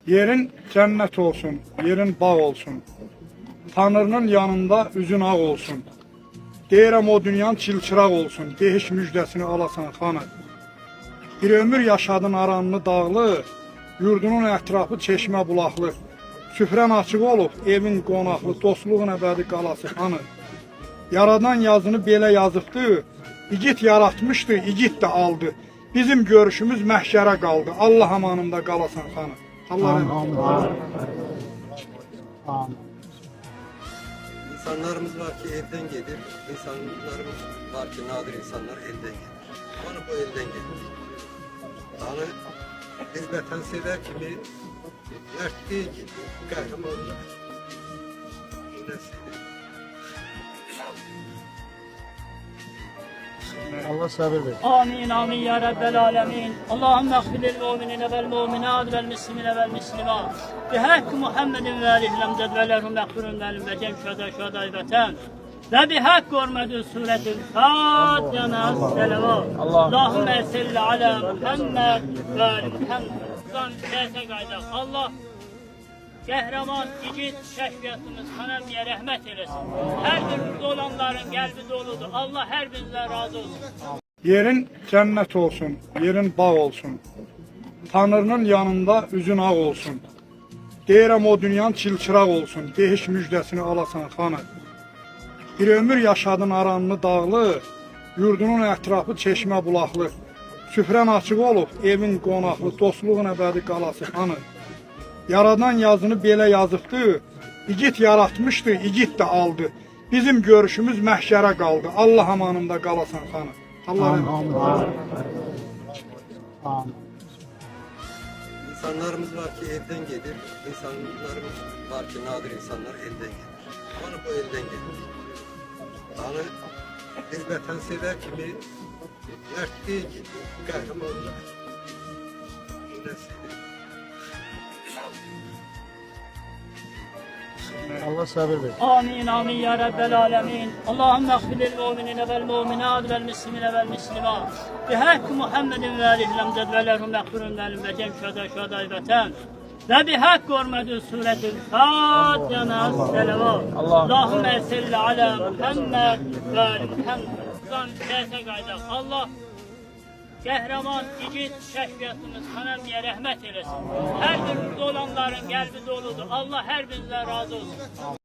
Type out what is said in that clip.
Yerin cennet olsun, yerin bağ olsun. Tanrının yanında üzün ağ olsun. Deyirəm o dünyanın çilçıraq olsun, dehiş müjdəsini alasan xanı. Bir ömür yaşadın aranlı dağlı, yurdunun ətrafı çeşmə bulaqlı. Süfrən açıq olub, evin qonaqlı, dostluğun əbədi qalası xanı. Yaradan yazını belə yazıbdı, igid yaratmışdı, igid de aldı. Bizim görüşümüz məhşərə qaldı, Allah amanında qalasan xanı. Allah Amin. İnsanlarımız var ki evden gelir, insanlarımız var ki nadir insanlar elden gelir. Onu bu elden gelir. Yani biz vatansever kimi dert değil ki, kahramanlar. Allah sabır ver. Amin amin ya Rabbel alemin. Allahümme gfirlil mu'minine vel mu'minat vel muslimine vel muslimat. Bihakkı Muhammedin ve aleyhi lemzed ve lehum mekfurun velim ve cem şuhada vatan. Ve bihakkı hurmetü suretül Fatiha'na selavat. Allahümme salli ala Muhammed ve ali Muhammed. Allah Qəhrəman, igid kəşfiyyatımız Xanəmiyə rəhmət eləsin. Hər bir burada olanların qəlbi doludur. Allah hər birinizdən razı olsun. Yerin cennet olsun, yerin bağ olsun. Tanrının yanında üzün ağ olsun. Deyirəm o dünyanın çilçıraq olsun, dehiş müjdəsini alasan xanı. Bir ömür yaşadın aranlı dağlı, yurdunun ətrafı çeşmə bulaqlı. Süfrən açıq olub, evin qonaqlı, dostluğun əbədi qalası xanı. Yaradan yazını belə yazıbdı, igid yaratmışdı, igid de aldı. Bizim görüşümüz məhşərə qaldı, Allah amanında qalasan xanı. Allah Amin. İnsanlarımız var ki evden gelir, insanlarımız var ki nadir insanlar elden gelir. Onu bu elden gelir. Yani biz vatansever kimi dert değil ki, kahramanlar. Allah sabır ver. Amin amin ya Rabbel alemin. Allahümme gfirlil mu'minine vel mu'minat vel muslimine vel muslimat. Bihakkı Muhammedin ve aleyhi lemzed ve lehum mekfurun velim ve cem şuhada vatan. Ve bihakkı hurmetü suretül Fatiha'na selavat. Allahümme salli ala Muhammed ve ali Muhammed. Allah Qəhrəman, igid kəşfiyyatımız Xanəmiyə rəhmət eləsin. Hər bir burada olanların qəlbi doludur. Allah hər birinizdən razı olsun.